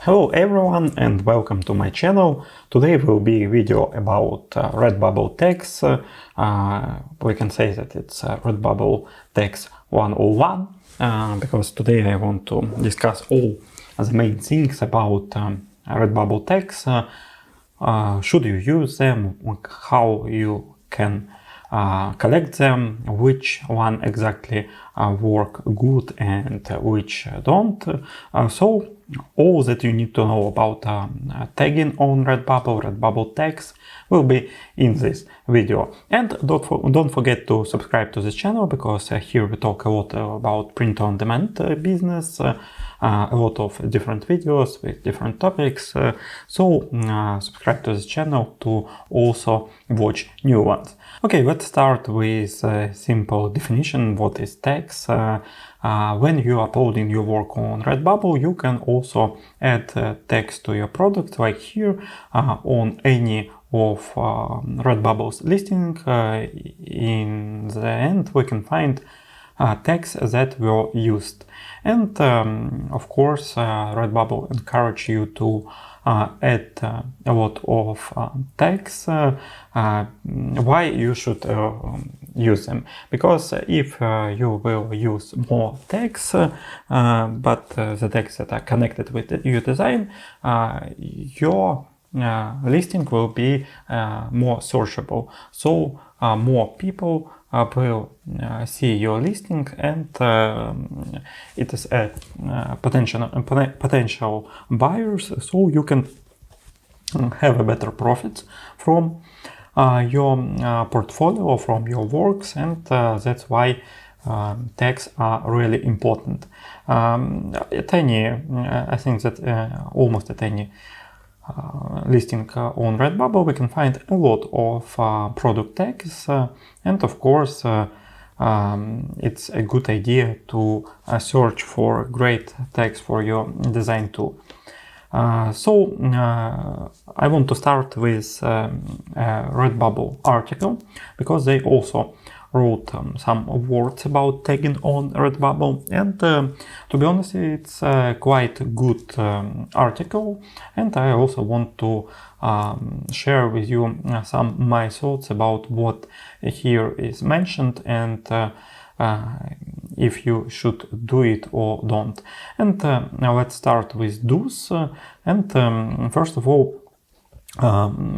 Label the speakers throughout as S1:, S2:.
S1: Hello everyone and welcome to my channel. Today will be a video about Redbubble tags. We can say that it's Redbubble tags 101 because today I want to discuss all the main things about Redbubble tags. Should you use them, how you can collect them, which one exactly work good and which don't. So all that you need to know about tagging on Redbubble tags will be in this video. And don't forget to subscribe to this channel, because here we talk a lot about print-on-demand business, a lot of different videos with different topics. So subscribe to this channel to also watch new ones. Okay, let's start with a simple definition. What is tags? When you are uploading your work on Redbubble, you can also add tags to your product, like here on any of Redbubble's listing. In the end, we can find tags that were used. And of course, Redbubble encourage you to add a lot of tags. Why you should use them? Because if you will use more tags, but the tags that are connected with your design, your listing will be more searchable. So more people will see your listing, and it is a potential buyers, so you can have a better profits from your portfolio, from your works, and that's why tags are really important. At any, I think that almost at any listing on Redbubble, we can find a lot of product tags, and of course it's a good idea to search for great tags for your design too. So I want to start with a Redbubble article, because they also wrote some words about tagging on Redbubble, and to be honest, it's quite a good article, and I also want to share with you some my thoughts about what here is mentioned, and if you should do it or don't. And now let's start with do's. And first of all,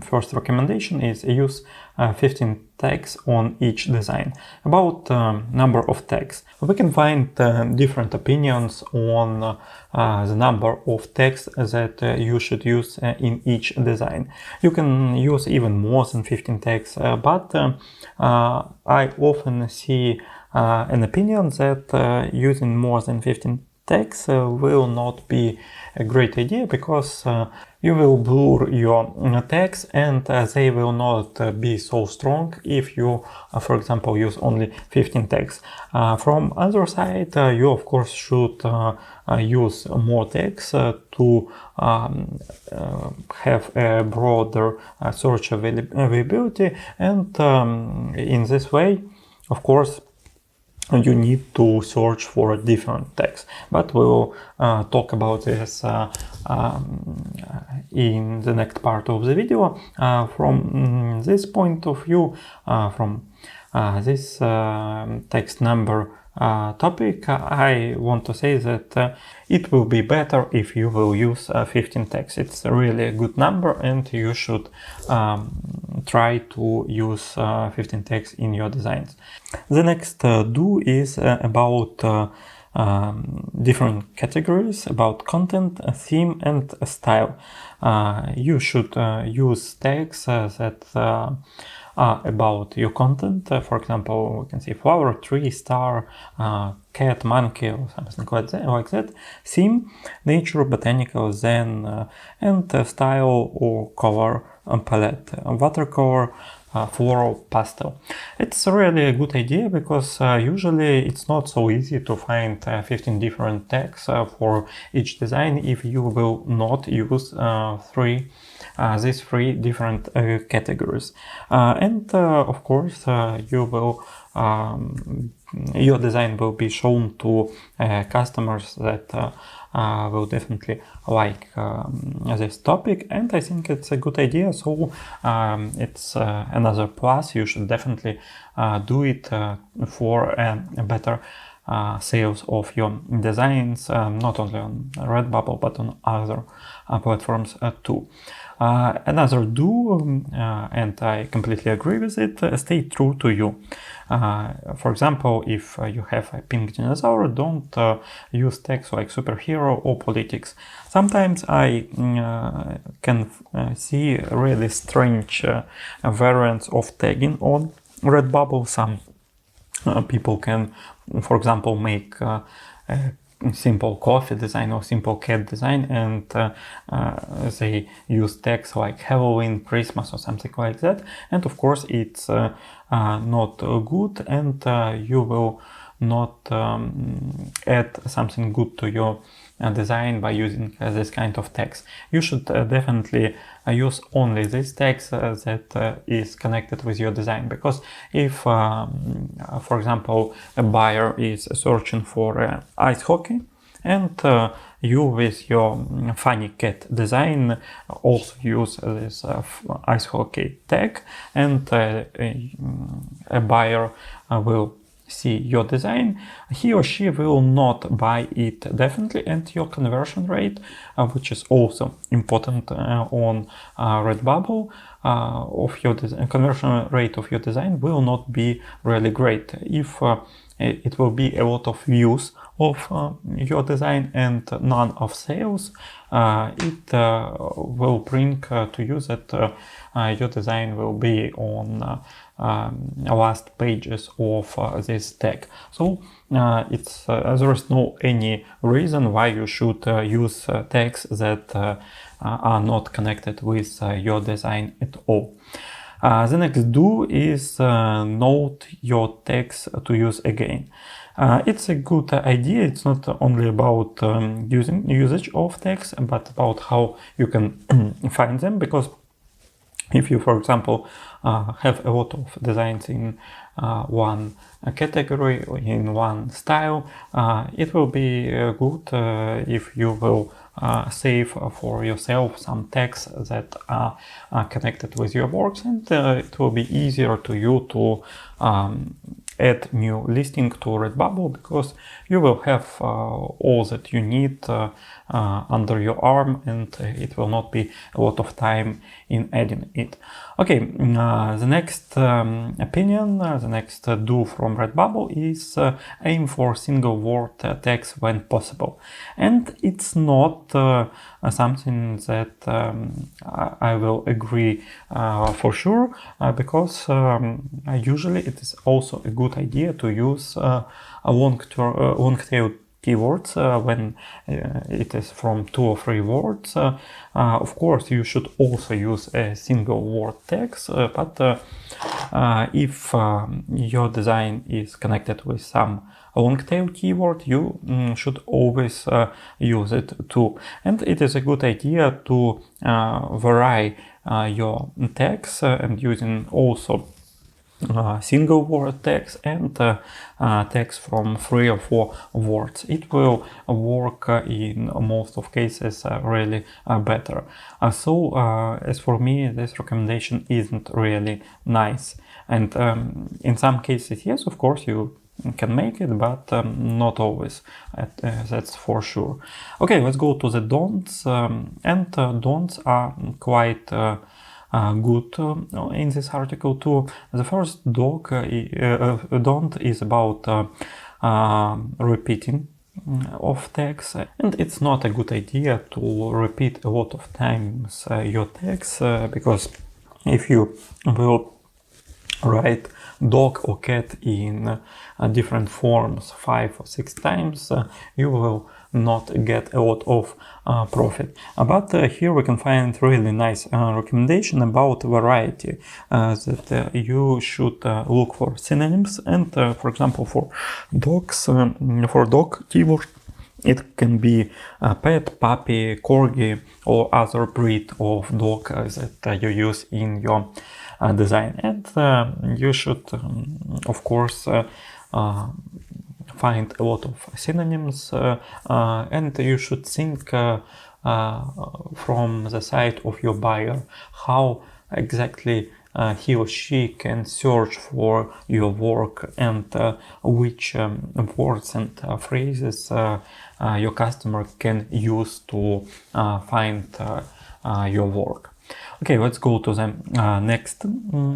S1: first recommendation is use 15 tags on each design. About number of tags, we can find different opinions on the number of tags that you should use in each design. You can use even more than 15 tags, but I often see an opinion that using more than 15 tags will not be a great idea, because you will blur your tags, and they will not be so strong if you, for example, use only 15 tags. From other side, you of course should use more tags to have a broader search availability, and in this way, of course, you need to search for different tags, but we will talk about this in the next part of the video. From this point of view, from this text number topic, I want to say that it will be better if you will use 15 tags. It's really a good number, and you should try to use 15 tags in your designs. The next do is about different categories, about content, theme, and style. You should use tags that are about your content. For example, we can see flower, tree, star, cat, monkey, or something like that. Theme, nature, botanical, zen, and style or color palette, watercolor, floral, pastel. It's really a good idea, because usually it's not so easy to find 15 different tags for each design if you will not use these three different categories. And of course, you will your design will be shown to customers that will definitely like this topic, and I think it's a good idea. So it's another plus. You should definitely do it for a better sales of your designs, not only on Redbubble but on other platforms too. Another do, and I completely agree with it, stay true to you. For example, if you have a pink dinosaur, don't use tags like superhero or politics. Sometimes I can see really strange variants of tagging on Redbubble. Some people can, for example, make a simple coffee design or simple cat design, and they use tags like Halloween, Christmas or something like that, and of course it's not good, and you will not add something good to your design by using this kind of tags. You should definitely use only these tags that is connected with your design, because if for example a buyer is searching for ice hockey, and you with your funny cat design also use this ice hockey tag, and a buyer will see your design, he or she will not buy it definitely, and your conversion rate, which is also important on Redbubble, of your conversion rate of your design will not be really great. If it will be a lot of views of your design and none of sales, it will bring to you that your design will be on last pages of this tag. So it's there is no any reason why you should use tags that are not connected with your design at all. The next do is note your tags to use again. It's a good idea. It's not only about usage of tags, but about how you can find them, because if you, for example, have a lot of designs in one category or in one style, it will be good if you will save for yourself some tags that are connected with your works, and it will be easier to you to add new listing to Redbubble, because you will have all that you need under your arm, and it will not be a lot of time in adding it. Okay, the next opinion, the next do from Redbubble is aim for single word tags when possible. And it's not something that I will agree for sure, because usually it is also a good idea to use a long-tail keywords when it is from 2 or 3 words. Of course, you should also use a single word tags, but if your design is connected with some long tail keyword, you should always use it too. And it is a good idea to vary your tags and using also single word tags and tags from 3 or 4 words. It will work in most of cases really better. So as for me, this recommendation isn't really nice. And in some cases, yes, of course, you can make it, but not always. That's for sure. Okay, let's go to the don'ts. And don'ts are quite good in this article too. The first don't is about repeating of tags, and it's not a good idea to repeat a lot of times your tags, because if you will write dog or cat in different forms 5 or 6 times, you will not get a lot of profit. But here we can find really nice recommendation about variety, that you should look for synonyms, and for example for dogs, for dog keyword, it can be pet, puppy, corgi, or other breed of dog that you use in your find a lot of synonyms, and you should think from the side of your buyer how exactly he or she can search for your work, and which words and phrases your customer can use to find your work. Okay, let's go to the next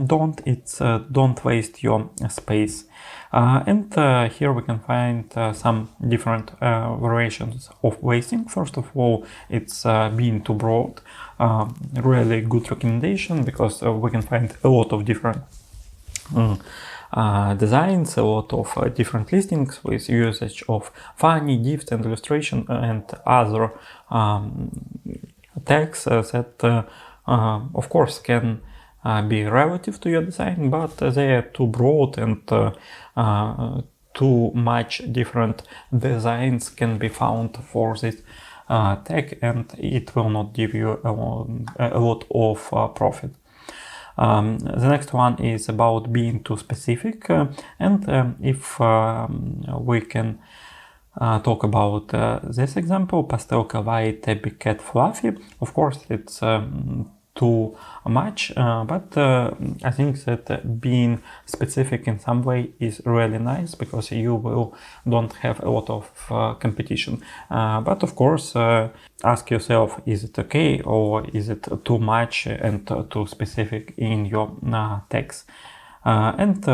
S1: don't. It's don't waste your space. And here we can find some different variations of wasting. First of all, it's being too broad. Really good recommendation, because we can find a lot of different designs, a lot of different listings with usage of funny, gifts and illustration and other tags that of course can be relative to your design, but they are too broad, and too much different designs can be found for this tag, and it will not give you a lot of profit. The next one is about being too specific, and if we can talk about this example, pastel kawaii tabby cat fluffy. Of course, it's too much, but I think that being specific in some way is really nice, because you don't have a lot of competition. But of course, ask yourself, is it okay, or is it too much and too specific in your tags? And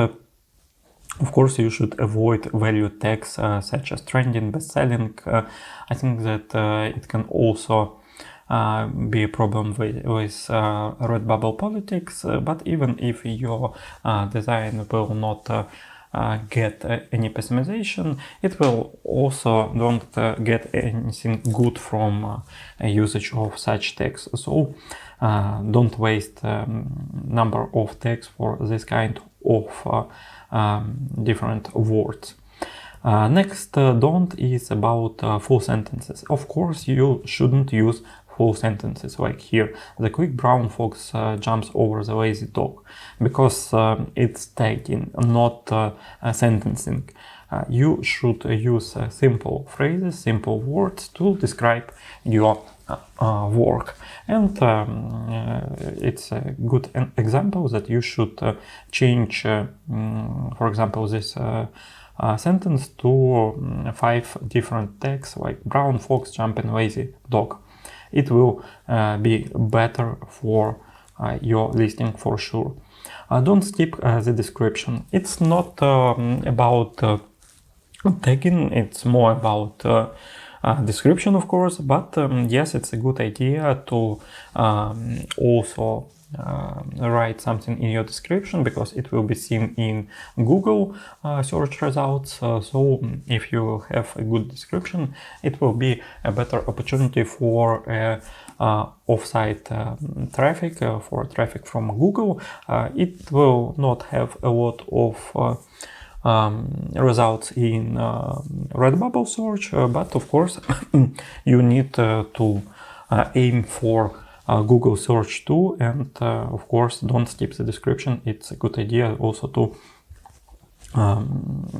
S1: of course, you should avoid value tags such as trending, best-selling. I think that it can also be a problem with Redbubble politics, but even if your design will not get any personalization, it will also don't get anything good from usage of such tags. So don't waste number of tags for this kind of different words. Next don't is about full sentences. Of course, you shouldn't use full sentences like here. The quick brown fox jumps over the lazy dog, because it's tagging, not sentencing. You should use simple phrases, simple words to describe your work. And it's a good example that you should change, for example, this sentence to 5 different tags like brown fox jumping lazy dog. It will be better for your listing for sure. Don't skip the description. It's not about tagging, it's more about description, of course, but yes, it's a good idea to also write something in your description, because it will be seen in Google search results. So if you have a good description, it will be a better opportunity for off-site traffic, for traffic from Google. It will not have a lot of results in Redbubble search, but of course you need to aim for Google search too, and of course don't skip the description. It's a good idea also to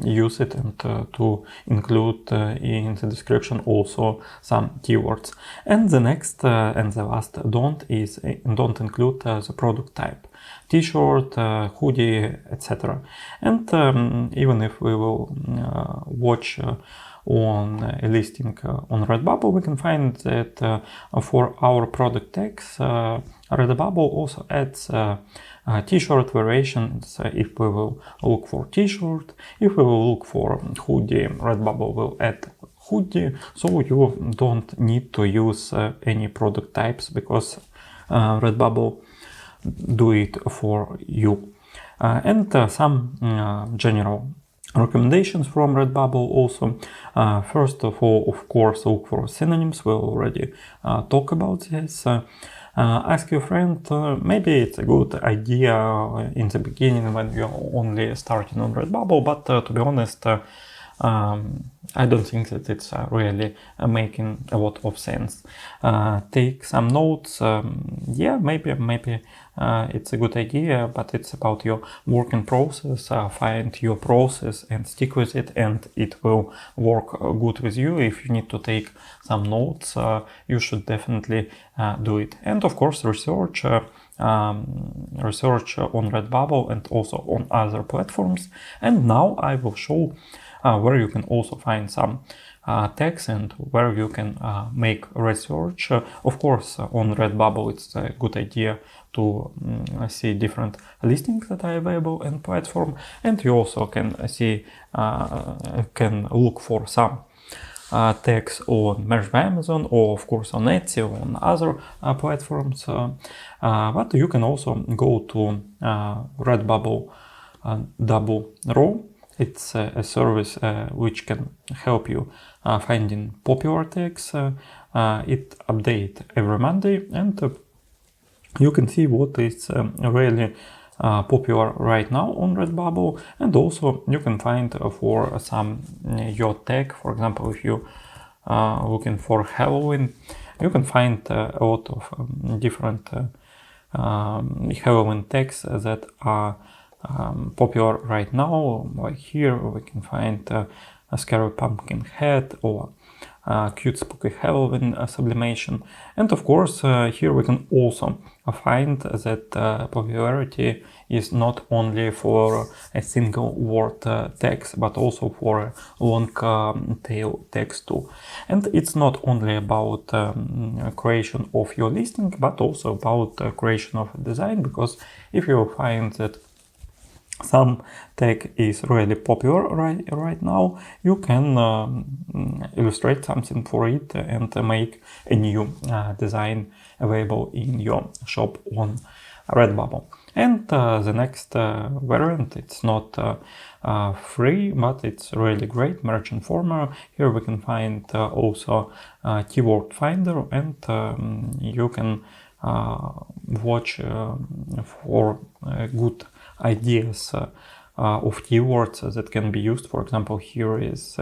S1: use it and to include in the description also some keywords. And the next and the last don't is don't include the product type, t-shirt, hoodie, etc. And even if we will watch on a listing on Redbubble, we can find that for our product tags, Redbubble also adds t-shirt variations. If we will look for t-shirt, if we will look for hoodie, Redbubble will add hoodie. So you don't need to use any product types, because Redbubble do it for you. And some general recommendations from Redbubble also. First of all, of course, look for synonyms. We already talk about this. Ask your friend. Maybe it's a good idea in the beginning when you're only starting on Redbubble, but to be honest, I don't think that it's really making a lot of sense. Take some notes. Yeah, maybe it's a good idea, but it's about your working process. Find your process and stick with it, and it will work good with you. If you need to take some notes, you should definitely do it. And of course, research on Redbubble and also on other platforms. And now I will show where you can also find some tags and where you can make research. Of course, on Redbubble it's a good idea to see different listings that are available in platform, and you also can see can look for some tags on Merch by Amazon, or of course on Etsy or on other platforms. But you can also go to Redbubble Raw. It's a service which can help you finding popular tags. It updates every Monday, and you can see what is really popular right now on Redbubble, and also you can find for some your tag. For example, if you looking for Halloween, you can find a lot of different Halloween tags that are popular right now. Like here we can find a scary pumpkin head or cute spooky Halloween sublimation. And of course here we can also find that popularity is not only for a single word text, but also for long tail text too. And it's not only about creation of your listing, but also about creation of design, because if you find that some tag is really popular right now, you can illustrate something for it and make a new design available in your shop on Redbubble. And the next variant, it's not free, but it's really great, Merch Informer. Here we can find also keyword finder, and you can watch for good ideas of keywords that can be used. For example, here is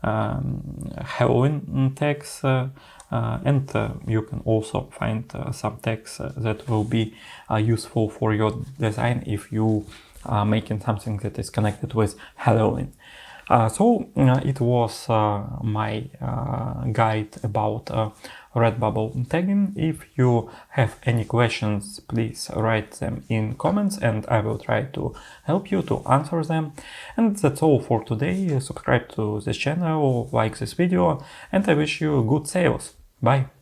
S1: Halloween tags, and you can also find some tags that will be useful for your design if you are making something that is connected with Halloween. So it was my guide about Redbubble tagging. If you have any questions, please write them in comments and I will try to help you to answer them. And that's all for today. Subscribe to this channel, like this video, and I wish you good sales. Bye!